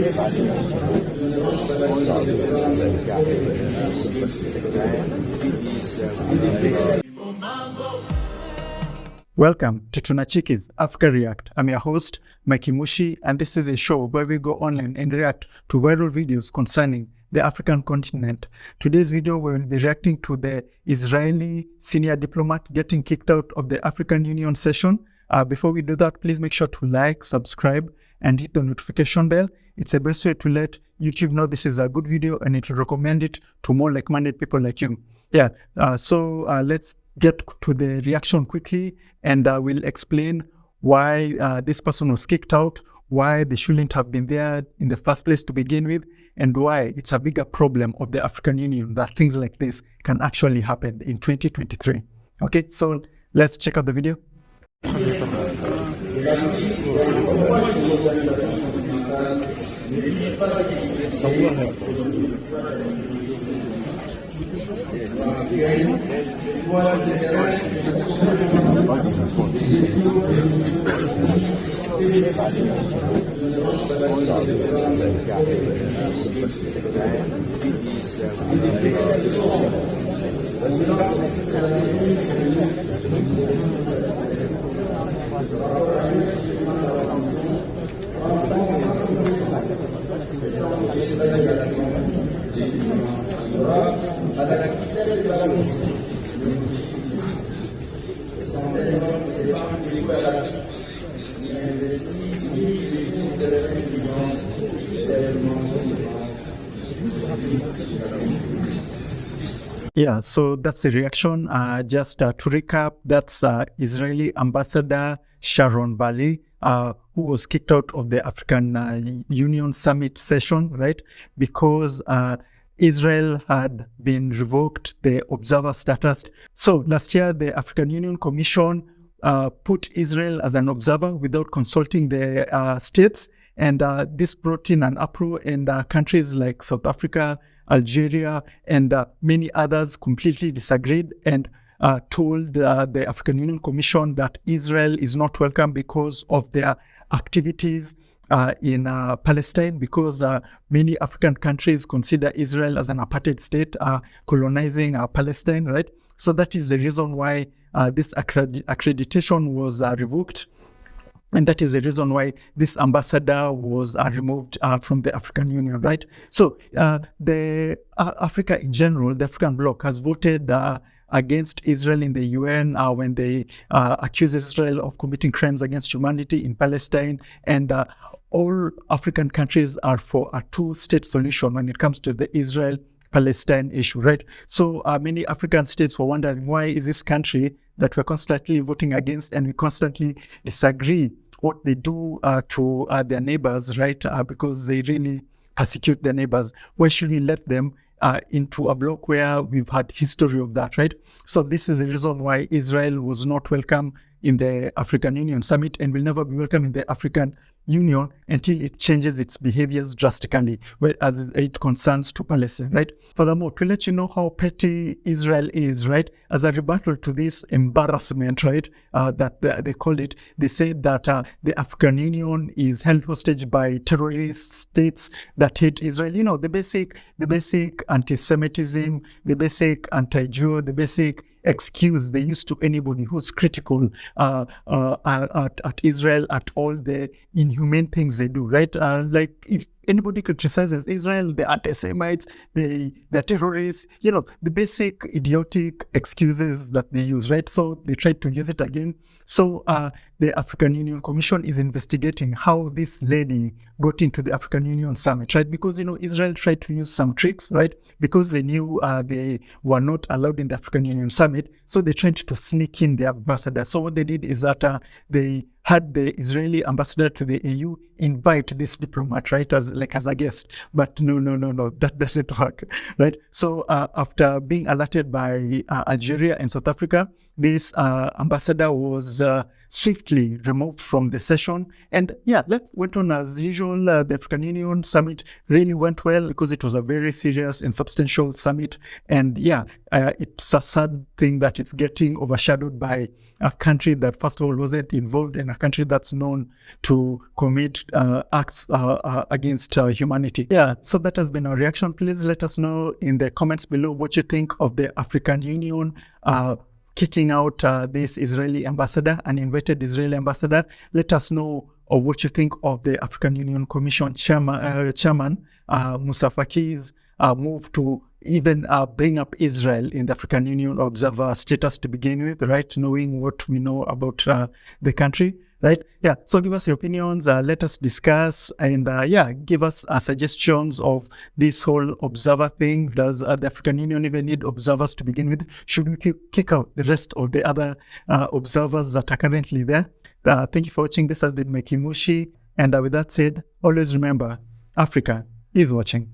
Welcome to Tunachiki's Africa React. I'm your host, Mikey Mushi, and this is a show where we go online and react to viral videos concerning the African continent. Today's video, we will be reacting to the Israeli senior diplomat getting kicked out of the African Union session. Before we do that, please make sure to like, subscribe, and hit the notification bell. It's the best way to let YouTube know this is a good video, and it will recommend it to more like-minded people like you. So let's get to the reaction quickly, and we'll explain why this person was kicked out, why they shouldn't have been there in the first place to begin with, and why it's a bigger problem of the African Union that things like this can actually happen in 2023. Okay, so let's check out the video. Yeah, so that's the reaction. Just to recap, that's Israeli Ambassador Sharon Bali, who was kicked out of the African Union Summit session, right? Because Israel had been revoked the observer status. So last year, the African Union Commission put Israel as an observer without consulting the states. And this brought in an uproar, and countries like South Africa, Algeria, and many others completely disagreed and told the African Union Commission that Israel is not welcome because of their activities in Palestine, because many African countries consider Israel as an apartheid state, colonizing Palestine, right? So that is the reason why this accreditation was revoked. And that is the reason why this ambassador was removed from the African Union, right? So the Africa in general, the African bloc, has voted against Israel in the UN when they accuse Israel of committing crimes against humanity in Palestine. And all African countries are for a two-state solution when it comes to the Israel-Palestine issue, right? So many African states were wondering, why is this country that we're constantly voting against and we constantly disagree what they do to their neighbors, right? Because they really persecute their neighbors. Why should we let them into a bloc where we've had history of that, right? So this is the reason why Israel was not welcome in the African Union Summit and will never be welcome in the African Union until it changes its behaviors drastically, as it concerns to Palestine, right? Furthermore, to let you know how petty Israel is, right? As a rebuttal to this embarrassment, right, that they call it, they say that the African Union is held hostage by terrorist states that hate Israel. You know, the basic anti-Semitism, the basic anti-Jew, the basic excuse they use to anybody who's critical at Israel, at all the inhumane things they do, right? Like if anybody criticizes Israel, the anti-Semites, the terrorists, you know, the basic idiotic excuses that they use, right? So they try to use it again. So the African Union Commission is investigating how this lady got into the African Union Summit, right? Because, you know, Israel tried to use some tricks, right? Because they knew they were not allowed in the African Union Summit. So they tried to sneak in their ambassador. So what they did is that they had the Israeli ambassador to the EU invite this diplomat, right, as a guest. But no, that doesn't work, right? So after being alerted by Algeria and South Africa, this ambassador was swiftly removed from the session. And yeah, life went on as usual. The African Union summit really went well because it was a very serious and substantial summit. And yeah, it's a sad thing that it's getting overshadowed by a country that, first of all, wasn't involved, in a country that's known to commit acts against humanity. Yeah, so that has been our reaction. Please let us know in the comments below what you think of the African Union kicking out this Israeli ambassador, an invited Israeli ambassador. Let us know what you think of the African Union Commission chairman Musa Faki's move to even bring up Israel in the African Union observer status to begin with, right? Knowing what we know about the country, right? Yeah, so give us your opinions, let us discuss, and yeah, give us suggestions of this whole observer thing. Does the African Union even need observers to begin with? Should we kick out the rest of the other observers that are currently there? Thank you for watching. This has been Mekimushi, and with that said, always remember, Africa is watching.